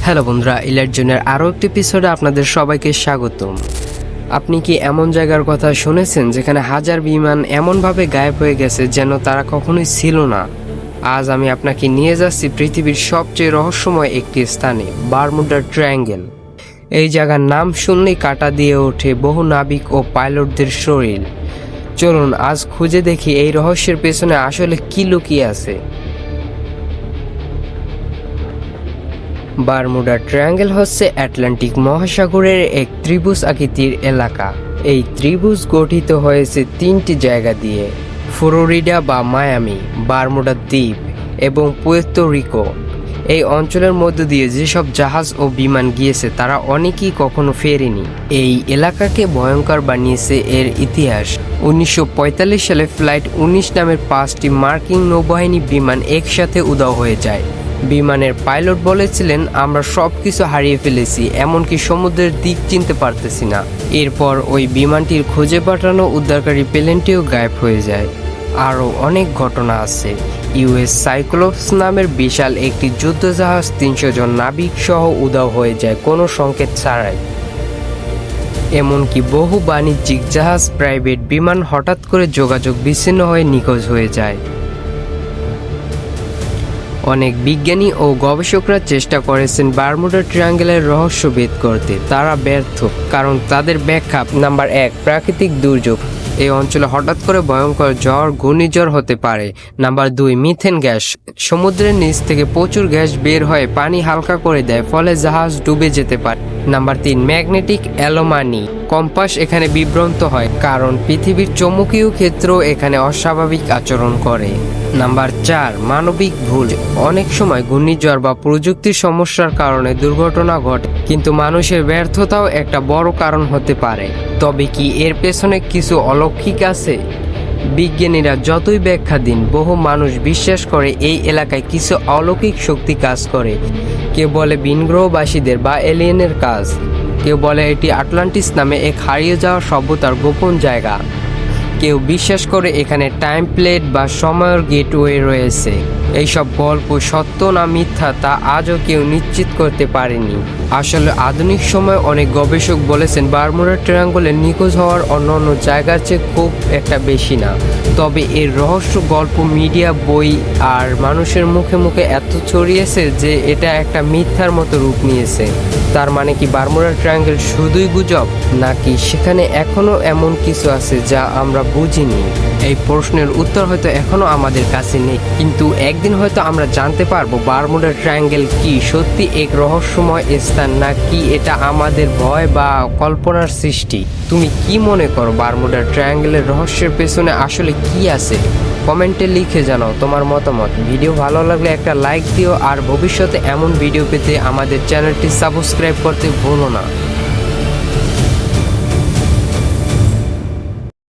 Hello বন্ধুরা, elite জোনের আরও একটি এপিসোডে আপনাদের সবাইকে স্বাগতম। আপনি কি এমন জায়গার কথা শুনেছেন যেখানে হাজার বিমান এমনভাবে গায়েব হয়ে গেছে যেন তারা কখনোই ছিল না? আজ আমি আপনাকে নিয়ে যাচ্ছি পৃথিবীর সবচেয়ে রহস্যময় একটি স্থানে, বারমুডা ট্রায়াঙ্গেল। এই জায়গার নাম শুনলেই কাঁটা দিয়ে ওঠে বহু নাবিক ও পাইলটদের শরীর। চলুন আজ খুঁজে দেখি এই রহস্যের পেছনে আসলে কি লুকিয়ে আছে। বারমুডা ট্রায়াঙ্গেল হচ্ছে আটলান্টিক মহাসাগরের এক ত্রিভুজ আকৃতির এলাকা। এই ত্রিভুজ গঠিত হয়েছে তিনটি জায়গা দিয়ে: ফ্লোরিডা বা মায়ামি, বারমুডা দ্বীপ এবং পুয়ের্তো রিকো। এই অঞ্চলের মধ্য দিয়ে যেসব জাহাজ ও বিমান গিয়েছে তারা অনেকেই কখনো ফেরেনি। এই এলাকাকে ভয়ঙ্কর বানিয়েছে এর ইতিহাস। 1945 সালে ফ্লাইট 19 নামের 5টি মার্কিন নৌবাহিনী বিমান একসাথে উধাও হয়ে যায়। বিমানের পাইলট বলেছিলেন, আমরা সবকিছু হারিয়ে ফেলেছি, এমনকি সমুদ্রের দিক চিনতে পারতেছি না। এরপর ওই বিমানটির খুঁজে পাঠানো উদ্ধারকারী প্লেনটিও গায়েব হয়ে যায়। আরও অনেক ঘটনা আছে। ইউএস সাইক্লোপস নামের বিশাল একটি যুদ্ধজাহাজ 300 জন নাবিক সহ উধাও হয়ে যায় কোনো সংকেত ছাড়াই। এমনকি বহু বাণিজ্যিক জাহাজ, প্রাইভেট বিমান হঠাৎ করে যোগাযোগ বিচ্ছিন্ন হয়ে নিখোঁজ হয়ে যায়। অনেক বিজ্ঞানী ও গবেষকরা চেষ্টা করেছেন বারমুডা ট্রায়াঙ্গেলের রহস্য ভেদ করতে, তারা ব্যর্থ। কারণ তাদের ব্যাখ্যা: নাম্বার 1, প্রাকৃতিক দুর্যোগ। এই অঞ্চলে হঠাৎ করে ভয়ঙ্কর ঝড়, ঘূর্ণিঝড় হতে পারে। Number 2, methane gas. সমুদ্রের নিচ থেকে প্রচুর গ্যাস বের হয়ে পানি হালকা করে দেয়, ফলে জাহাজ ডুবে যেতে পারে। Number 3, magnetic anomaly. কম্পাস এখানে বিভ্রান্ত হয় কারণ পৃথিবীর চৌম্বকীয় ক্ষেত্র এখানে অস্বাভাবিক আচরণ করে। নাম্বার 4, মানবিক ভুল। অনেক সময় ঘূর্ণিঝড় বা প্রযুক্তির সমস্যার কারণে দুর্ঘটনা ঘটে, কিন্তু মানুষের ব্যর্থতাও একটা বড় কারণ হতে পারে। তবে কি এর পেছনে কিছু অলৌকিক আছে? বিজ্ঞানীরা যতই ব্যাখ্যা দিন, বহু মানুষ বিশ্বাস করে এই এলাকায় কিছু অলৌকিক শক্তি কাজ করে। কেউ বলে ভিনগ্রহবাসীদের বা এলিয়েনের কাজ, কেউ বলে এটি আটলান্টিস নামে এক হারিয়ে যাওয়া সভ্যতার গোপন জায়গা। কেউ বিশ্বাস করে এখানে টাইম প্লেট বা সময়ের গেটওয়ে রয়েছে। এইসব গল্প সত্য না মিথ্যা তা আজও কেউ নিশ্চিত করতে পারেনি। আসলে আধুনিক সময়ে অনেক গবেষক বলেছেন বারমুডা ট্রায়াঙ্গলে নিখোঁজ হওয়ার অন্যান্য জায়গার চেয়ে খুব একটা বেশি না। তবে এর রহস্য গল্প, মিডিয়া, বই আর মানুষের মুখে মুখে এত ছড়িয়েছে যে এটা একটা মিথ্যার মতো রূপ নিয়েছে। তার মানে কি বারমুডা ট্রায়াঙ্গেল শুধুই গুজব, নাকি সেখানে এখনো এমন কিছু আছে যা আমরা বুঝিনি? এই প্রশ্নের উত্তর হয়তো এখনো আমাদের কাছে নেই, কিন্তু একদিন হয়তো আমরা জানতে পারবো বারমুডা ট্রায়াঙ্গেল কি সত্যি এক রহস্যময় স্থান, নাকি এটা আমাদের ভয় বা কল্পনার সৃষ্টি। তুমি কি মনে করো বারমুডা ট্রায়াঙ্গেলের রহস্যের পেছনে আসলে কি আছে? কমেন্টে লিখে জানাও তোমার মতামত। ভিডিও ভালো লাগলে একটা লাইক দিও, আর ভবিষ্যতে এমন ভিডিও পেতে আমাদের চ্যানেলটি সাবস্ক্রাইব করতে ভুলো না।